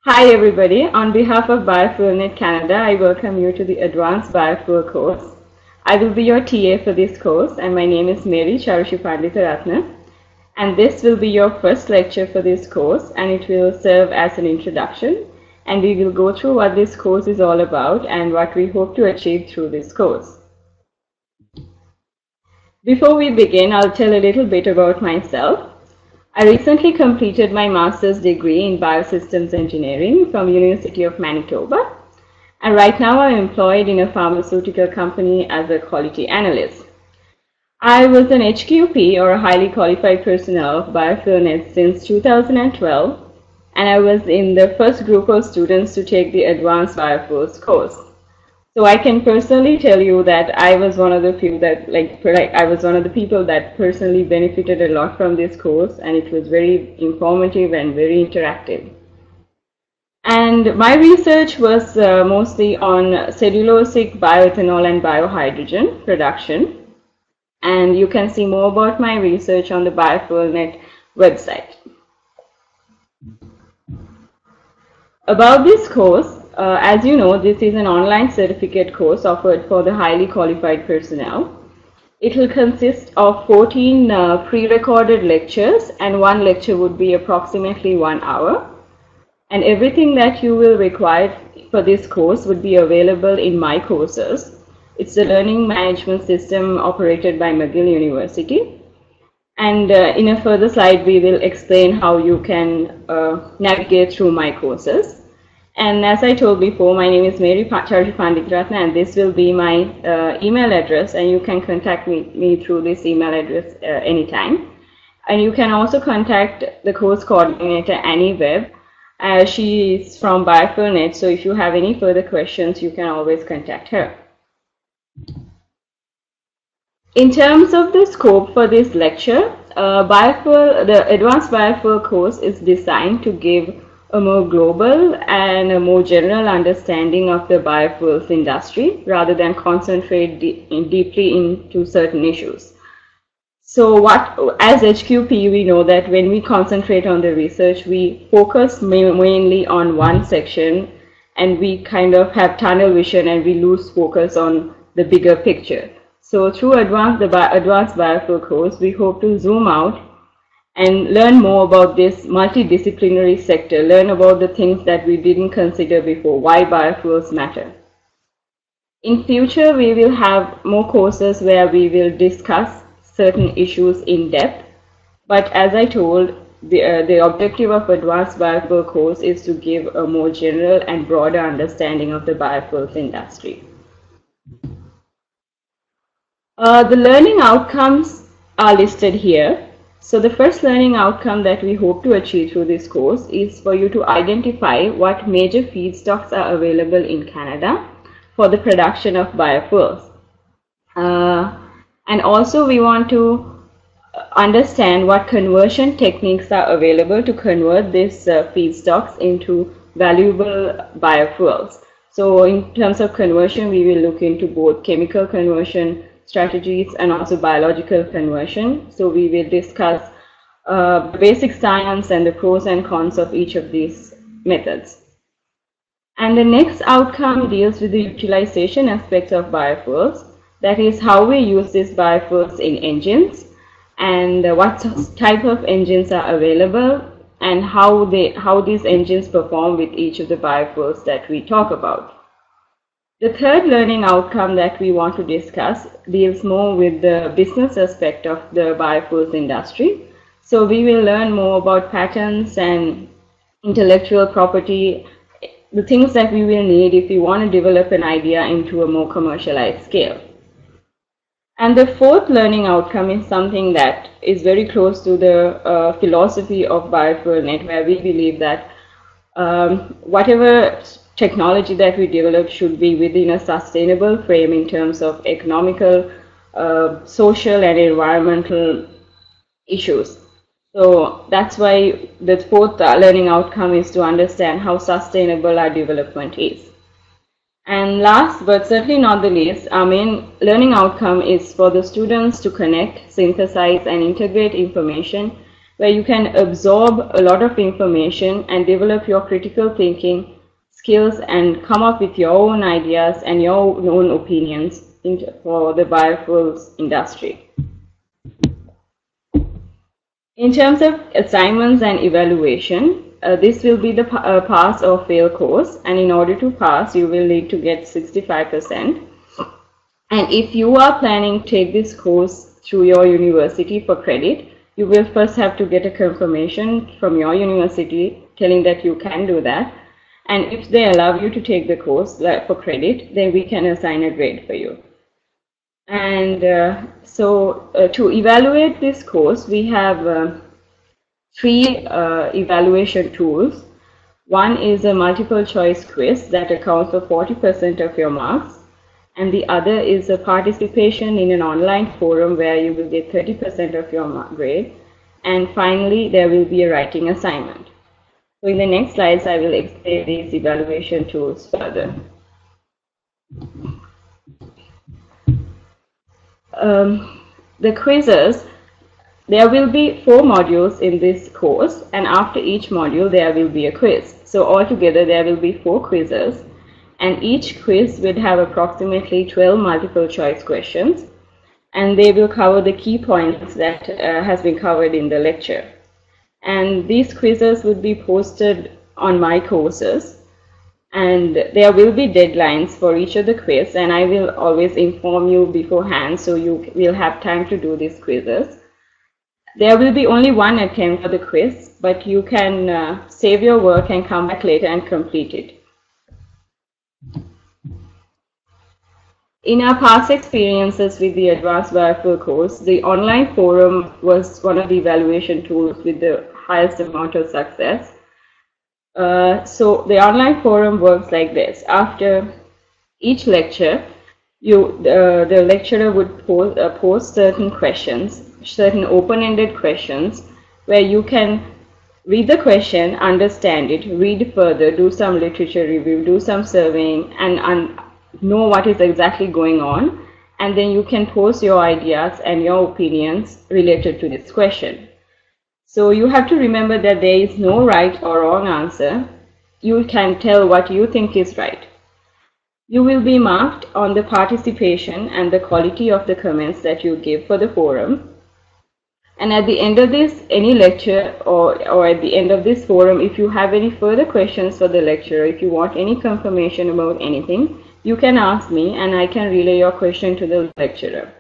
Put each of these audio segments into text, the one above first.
Hi everybody, on behalf of Biofuelnet Canada, I welcome you to the Advanced Biofuel course. I will be your TA for this course and my name is Mary Charushi and this will be your first lecture for this course and it will serve as an introduction and we will go through what this course is all about and what we hope to achieve through this course. Before we begin, I'll tell a little bit about myself. I recently completed my master's degree in biosystems engineering from University of Manitoba, and right now I'm employed in a pharmaceutical company as a quality analyst. I was an HQP or a highly qualified personnel of Biofuelnet since 2012, and I was in the first group of students to take the Advanced Biofuels course. So I can personally tell you that I was one of the few that, I was one of the people that personally benefited a lot from this course, and it was very informative and very interactive. And my research was mostly on cellulosic bioethanol and biohydrogen production. And you can see more about my research on the Biofuelnet website. About this course, as you know, this is an online certificate course offered for the highly qualified personnel. It will consist of 14 pre-recorded lectures, and one lecture would be approximately 1 hour. And everything that you will require for this course would be available in my courses. It's a learning management system operated by McGill University. And in a further slide, we will explain how you can navigate through my courses. And as I told before, my name is Mary Charushi and this will be my email address, and you can contact me through this email address anytime. And you can also contact the course coordinator, Annie Webb. She is from Biofuelnet, so if you have any further questions, you can always contact her. In terms of the scope for this lecture, the Advanced Biofuel course is designed to give a more global and a more general understanding of the biofuels industry rather than concentrate deeply into certain issues. So as HQP, we know that when we concentrate on the research, we focus mainly on one section and we kind of have tunnel vision and we lose focus on the bigger picture. So through Advanced Biofuel course, we hope to zoom out and learn more about this multidisciplinary sector, learn about the things that we didn't consider before, why biofuels matter. In future, we will have more courses where we will discuss certain issues in depth. But as I told, the objective of Advanced Biofuel course is to give a more general and broader understanding of the biofuels industry. The learning outcomes are listed here. So the first learning outcome that we hope to achieve through this course is for you to identify what major feedstocks are available in Canada for the production of biofuels. And also we want to understand what conversion techniques are available to convert these feedstocks into valuable biofuels. So in terms of conversion, we will look into both chemical conversion strategies and also biological conversion. So we will discuss the basic science and the pros and cons of each of these methods. And the next outcome deals with the utilization aspects of biofuels. That is how we use these biofuels in engines and what type of engines are available and how these engines perform with each of the biofuels that we talk about. The third learning outcome that we want to discuss deals more with the business aspect of the biofuels industry. So we will learn more about patents and intellectual property, the things that we will need if we want to develop an idea into a more commercialized scale. And the fourth learning outcome is something that is very close to the philosophy of Biofuelnet, where we believe that whatever technology that we develop should be within a sustainable frame in terms of economical, social and environmental issues. So that's why the fourth learning outcome is to understand how sustainable our development is. And last but certainly not the least, our main learning outcome is for the students to connect, synthesize and integrate information where you can absorb a lot of information and develop your critical thinking skills and come up with your own ideas and your own opinions for the biofuels industry. In terms of assignments and evaluation, this will be the pass or fail course, and in order to pass, you will need to get 65%. And if you are planning to take this course through your university for credit, you will first have to get a confirmation from your university telling that you can do that. And if they allow you to take the course for credit, then we can assign a grade for you. And to evaluate this course, we have three evaluation tools. One is a multiple choice quiz that accounts for 40% of your marks, and the other is a participation in an online forum where you will get 30% of your grade, and finally there will be a writing assignment. So in the next slides I will explain these evaluation tools further. The quizzes, there will be 4 modules in this course, and after each module there will be a quiz. So altogether there will be 4 quizzes, and each quiz will have approximately 12 multiple choice questions, and they will cover the key points that has been covered in the lecture. And these quizzes will be posted on my courses, and there will be deadlines for each of the quiz, and I will always inform you beforehand so you will have time to do these quizzes. There will be only one attempt for the quiz, but you can save your work and come back later and complete it. In our past experiences with the Advanced Biofuel course, the online forum was one of the evaluation tools with the highest amount of success. So the online forum works like this. After each lecture, the lecturer would post certain questions, certain open-ended questions, where you can read the question, understand it, read further, do some literature review, do some surveying, and know what is exactly going on, and then you can post your ideas and your opinions related to this question. So you have to remember that there is no right or wrong answer. You can tell what you think is right. You will be marked on the participation and the quality of the comments that you give for the forum. And at the end of this, any lecture or at the end of this forum, if you have any further questions for the lecturer, if you want any confirmation about anything, you can ask me and I can relay your question to the lecturer.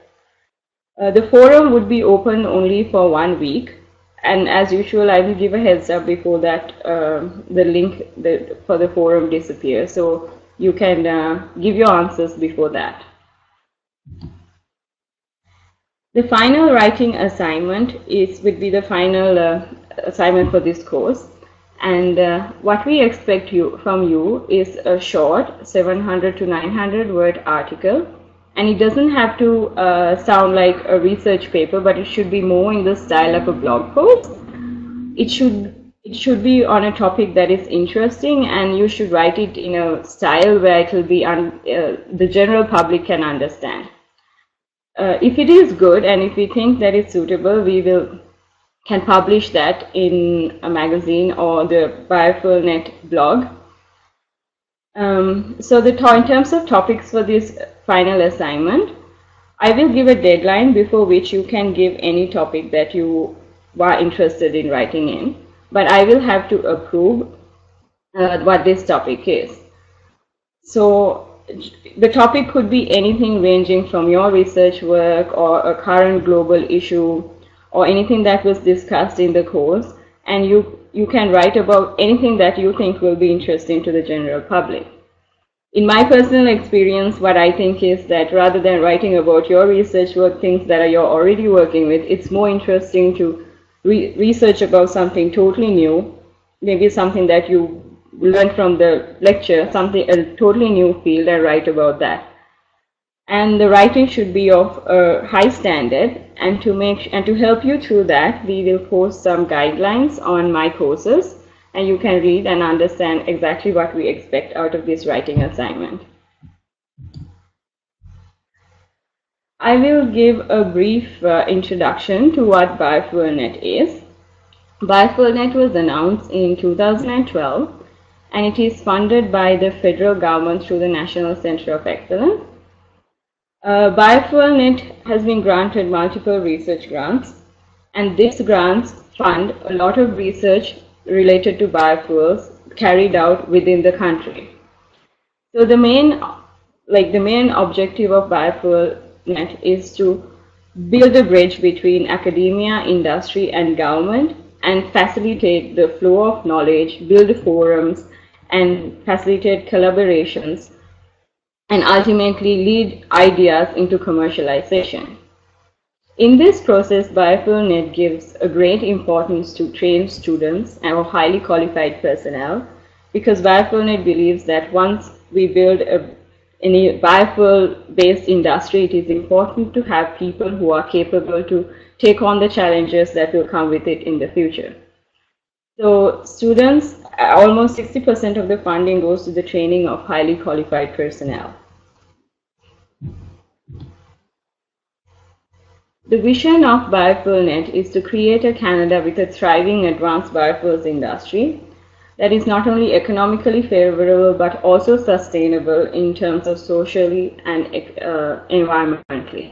The forum would be open only for 1 week. And as usual, I will give a heads up before that the link for the forum disappears. So you can give your answers before that. The final writing assignment would be the final assignment for this course. And what we expect from you is a short 700 to 900 word article. And it doesn't have to sound like a research paper, but it should be more in the style of a blog post. It should be on a topic that is interesting, and you should write it in a style where it will be the general public can understand. If it is good and if we think that it's suitable, we can publish that in a magazine or the Biofuelnet blog. So in terms of topics for this final assignment, I will give a deadline before which you can give any topic that you are interested in writing in, but I will have to approve what this topic is. So the topic could be anything ranging from your research work or a current global issue or anything that was discussed in the course, and you can write about anything that you think will be interesting to the general public. In my personal experience, what I think is that rather than writing about your research work, things that you're already working with, it's more interesting to research about something totally new, maybe something that you learned from the lecture, a totally new field, and write about that. And the writing should be of a high standard, and to help you through that, we will post some guidelines on my courses, and you can read and understand exactly what we expect out of this writing assignment. I will give a brief introduction to what Biofuelnet is. Biofuelnet was announced in 2012 and it is funded by the federal government through the National Center of Excellence. Biofuelnet has been granted multiple research grants, and these grants fund a lot of research related to biofuels carried out within the country. So the main objective of Biofuelnet is to build a bridge between academia, industry, and government, and facilitate the flow of knowledge, build forums, and facilitate collaborations, and ultimately lead ideas into commercialization. In this process, Biofuelnet gives a great importance to trained students and highly qualified personnel, because Biofuelnet believes that once we build any biofuel-based industry, it is important to have people who are capable to take on the challenges that will come with it in the future. So students, almost 60% of the funding goes to the training of highly qualified personnel. The vision of Biofuelnet is to create a Canada with a thriving advanced biofuels industry that is not only economically favorable but also sustainable in terms of socially and environmentally.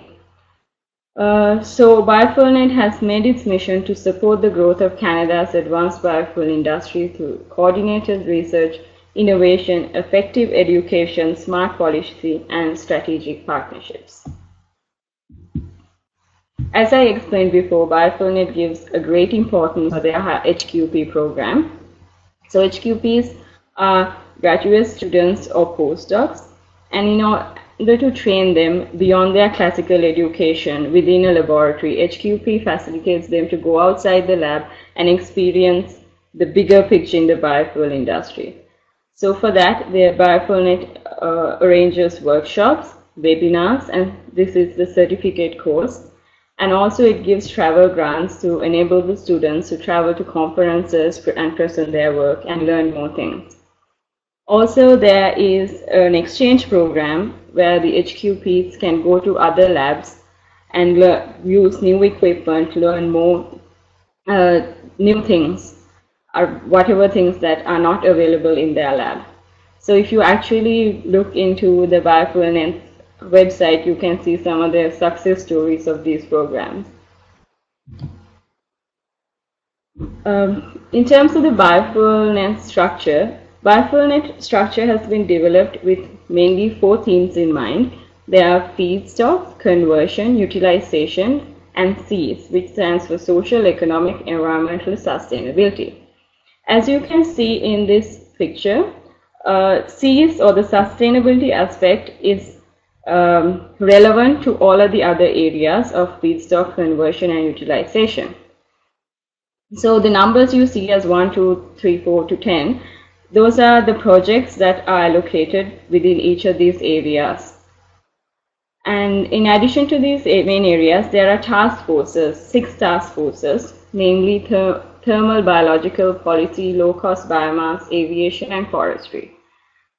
So Biofuelnet has made its mission to support the growth of Canada's advanced biofuel industry through coordinated research, innovation, effective education, smart policy, and strategic partnerships. As I explained before, Biofuelnet gives a great importance to their HQP program. So HQPs are graduate students or postdocs, and in order to train them beyond their classical education within a laboratory, HQP facilitates them to go outside the lab and experience the bigger picture in the biofuel industry. So for that, the Biofuelnet arranges workshops, webinars, and this is the certificate course. And also it gives travel grants to enable the students to travel to conferences and present their work and learn more things. Also, there is an exchange program where the HQPs can go to other labs and use new equipment, learn more new things, or whatever things that are not available in their lab. So if you actually look into the Biofuelnet website, you can see some of the success stories of these programs. In terms of the Biofuelnet structure has been developed with mainly 4 themes in mind. There are feedstock, conversion, utilization, and Cs, which stands for social, economic, environmental sustainability. As you can see in this picture, Cs, or the sustainability aspect, is relevant to all of the other areas of feedstock, conversion, and utilization. So the numbers you see as 1, 2, 3, 4 to 10, those are the projects that are allocated within each of these areas. And in addition to these main areas, there are task forces, 6 task forces, namely thermal, biological, policy, low-cost biomass, aviation, and forestry.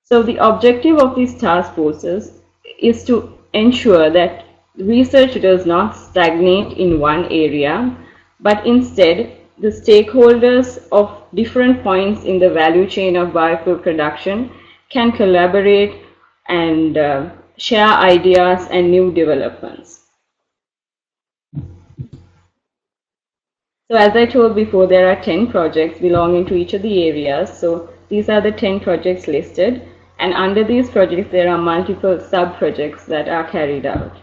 So the objective of these task forces is to ensure that research does not stagnate in one area, but instead the stakeholders of different points in the value chain of biofuel production can collaborate and share ideas and new developments. So as I told before, there are 10 projects belonging to each of the areas. So these are the 10 projects listed. And under these projects, there are multiple sub-projects that are carried out.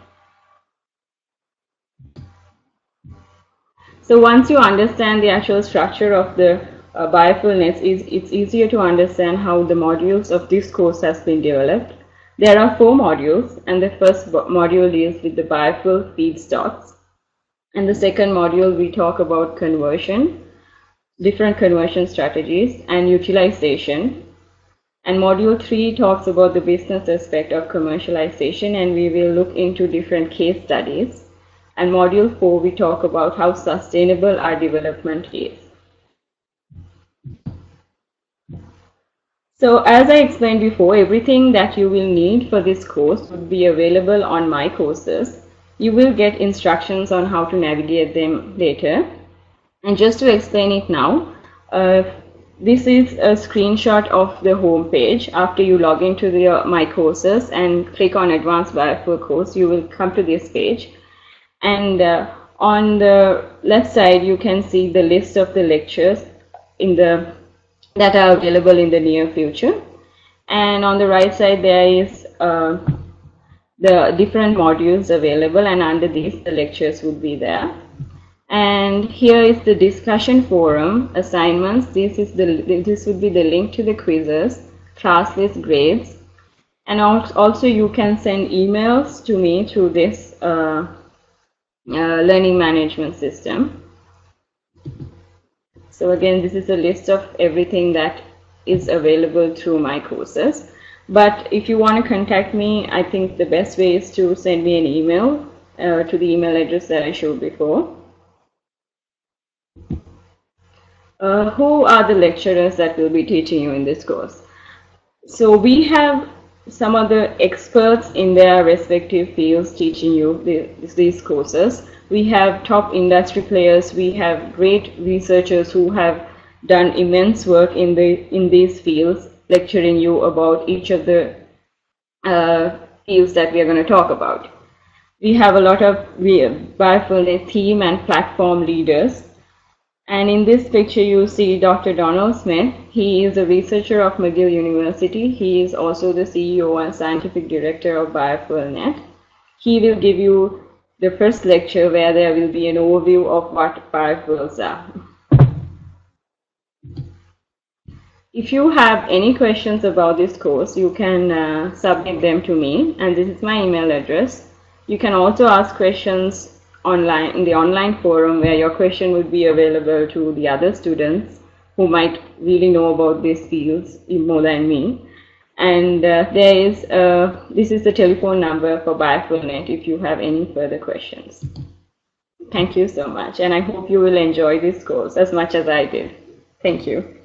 So once you understand the actual structure of the Biofuelnet, it's easier to understand how the modules of this course has been developed. There are 4 modules, and the first module deals with the biofuel feedstocks. And the second module, we talk about conversion, different conversion strategies, and utilization. And module 3 talks about the business aspect of commercialization, and we will look into different case studies. And module 4, we talk about how sustainable our development is. So as I explained before, everything that you will need for this course would be available on my courses. You will get instructions on how to navigate them later. And just to explain it now, this is a screenshot of the home page. After you log into the My Courses and click on Advanced Biofuel course, you will come to this page. And on the left side, you can see the list of the lectures that are available in the near future. And on the right side, there is the different modules available, and under these, the lectures would be there. And here is the discussion forum assignments. This would be the link to the quizzes, class list, grades, and also you can send emails to me through this learning management system. So again, this is a list of everything that is available through My Courses. But if you want to contact me, I think the best way is to send me an email to the email address that I showed before. Who are the lecturers that will be teaching you in this course? So we have some of the experts in their respective fields teaching you these courses. We have top industry players. We have great researchers who have done immense work in these fields, lecturing you about each of the fields that we are going to talk about. We have a lot of Biofuelnet theme and platform leaders. And in this picture, you see Dr. Donald Smith. He is a researcher of McGill University. He is also the CEO and scientific director of Biofuelnet. He will give you the first lecture where there will be an overview of what biofuels are. If you have any questions about this course, you can submit them to me, and this is my email address. You can also ask questions online in the online forum, where your question would be available to the other students who might really know about these fields more than me. And this is the telephone number for Biofuelnet if you have any further questions. Thank you so much, and I hope you will enjoy this course as much as I did. Thank you.